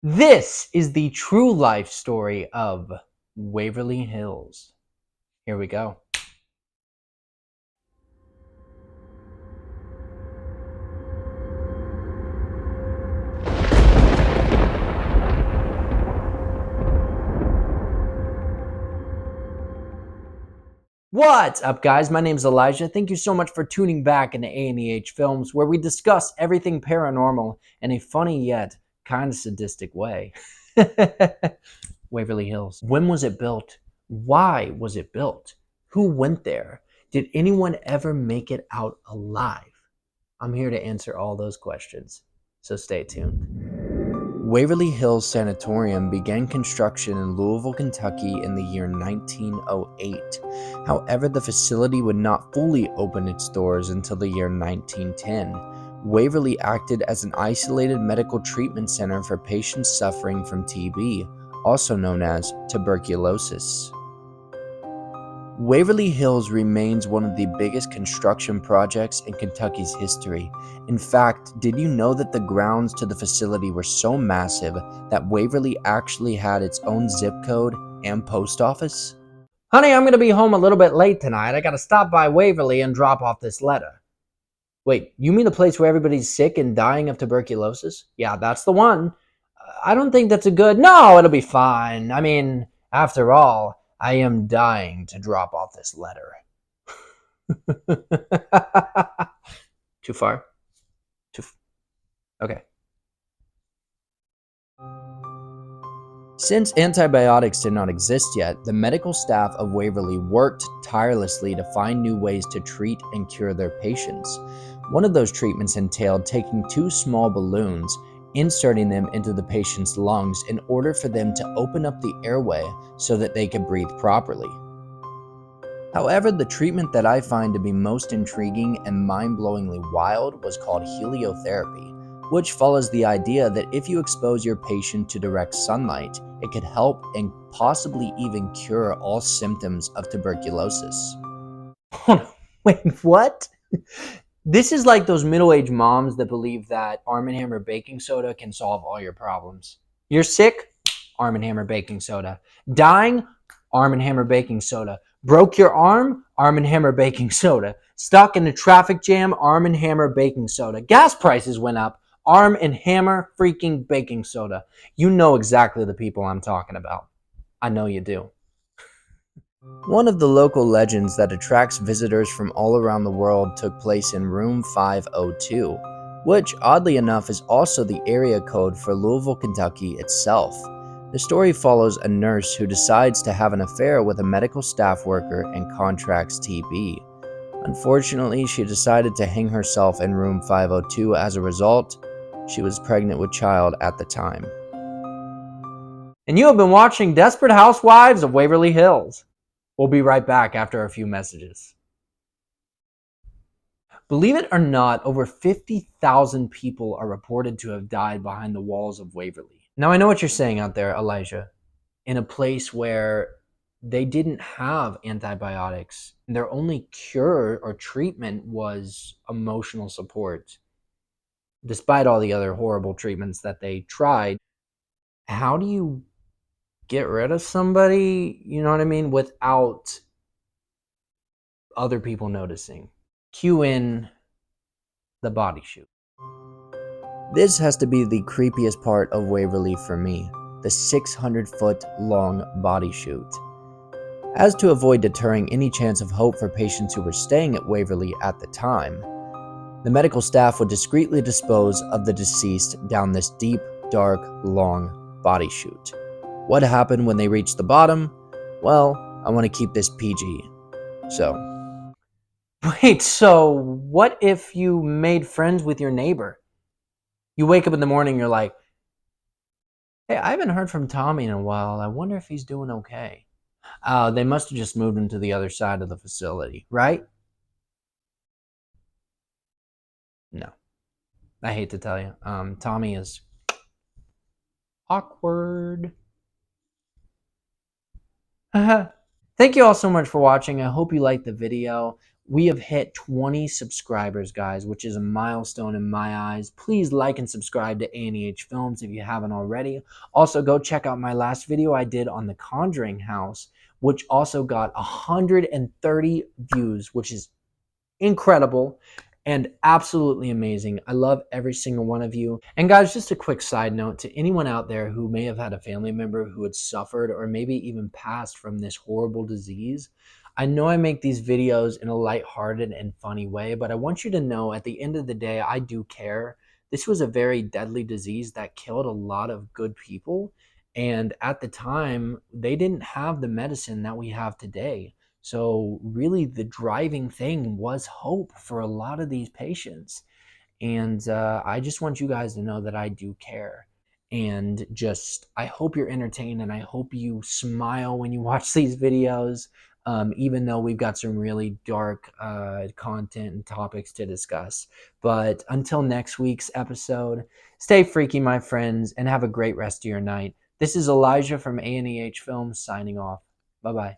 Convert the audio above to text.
This is the true life story of Waverly Hills. Here we go. What's up, guys? My name is Elijah. Thank you so much for tuning back into A&EH Films, where we discuss everything paranormal in a funny yet kind of sadistic way. Waverly Hills. When was it built? Why was it built? Who went there? Did anyone ever make it out alive? I'm here to answer all those questions, so stay tuned. Waverly Hills Sanatorium began construction in Louisville, Kentucky in the year 1908. However, the facility would not fully open its doors until the year 1910. Waverly acted as an isolated medical treatment center for patients suffering from TB, also known as tuberculosis. Waverly Hills remains one of the biggest construction projects in Kentucky's history. In fact, did you know that the grounds to the facility were so massive that Waverly actually had its own zip code and post office? Honey, I'm going to be home a little bit late tonight. I got to stop by Waverly and drop off this letter. Wait, you mean the place where everybody's sick and dying of tuberculosis? Yeah, that's the one. I don't think that's a good... No, it'll be fine. I mean, after all, I am dying to drop off this letter. Too far? Okay. Since antibiotics did not exist yet, the medical staff of Waverly worked tirelessly to find new ways to treat and cure their patients. One of those treatments entailed taking two small balloons, inserting them into the patient's lungs in order for them to open up the airway so that they could breathe properly. However, the treatment that I find to be most intriguing and mind-blowingly wild was called heliotherapy, which follows the idea that if you expose your patient to direct sunlight, it could help and possibly even cure all symptoms of tuberculosis. Wait, what? This is like those middle-aged moms that believe that Arm & Hammer baking soda can solve all your problems. You're sick? Arm & Hammer baking soda. Dying? Arm & Hammer baking soda. Broke your arm? Arm & Hammer baking soda. Stuck in a traffic jam? Arm & Hammer baking soda. Gas prices went up? Arm & Hammer freaking baking soda. You know exactly the people I'm talking about. I know you do. One of the local legends that attracts visitors from all around the world took place in room 502, which oddly enough is also the area code for Louisville, Kentucky itself. The story follows a nurse who decides to have an affair with a medical staff worker and contracts TB. Unfortunately, she decided to hang herself in room 502 as a result. She was pregnant with child at the time. And you have been watching Desperate Housewives of Waverly Hills. We'll be right back after a few messages. Believe it or not, over 50,000 people are reported to have died behind the walls of Waverly. Now, I know what you're saying out there, Elijah. In a place where they didn't have antibiotics, their only cure or treatment was emotional support. Despite all the other horrible treatments that they tried, how do you get rid of somebody, you know what I mean, without other people noticing? Cue in the body shoot. This has to be the creepiest part of Waverly for me, the 600-foot long body shoot. As to avoid deterring any chance of hope for patients who were staying at Waverly at the time, the medical staff would discreetly dispose of the deceased down this deep, dark, long body chute. What happened when they reached the bottom? Well, I want to keep this PG. So. Wait, so what if you made friends with your neighbor? You wake up in the morning, you're like, hey, I haven't heard from Tommy in a while. I wonder if he's doing okay. They must have just moved him to the other side of the facility, right? No. I hate to tell you. Tommy is awkward. Thank you all so much for watching. I hope you liked the video. We have hit 20 subscribers, guys, which is a milestone in my eyes. Please like and subscribe to A&EH Films if you haven't already. Also, go check out my last video I did on the Conjuring house, which also got 130 views, which is incredible and absolutely amazing. I love every single one of you. And guys, just a quick side note to anyone out there who may have had a family member who had suffered or maybe even passed from this horrible disease. I know I make these videos in a lighthearted and funny way, but I want you to know at the end of the day, I do care. This was a very deadly disease that killed a lot of good people. And at the time, they didn't have the medicine that we have today. So really the driving thing was hope for a lot of these patients. And I just want you guys to know that I do care. And just, I hope you're entertained and I hope you smile when you watch these videos, even though we've got some really dark content and topics to discuss. But until next week's episode, stay freaky, my friends, and have a great rest of your night. This is Elijah from A&EH Films signing off. Bye-bye.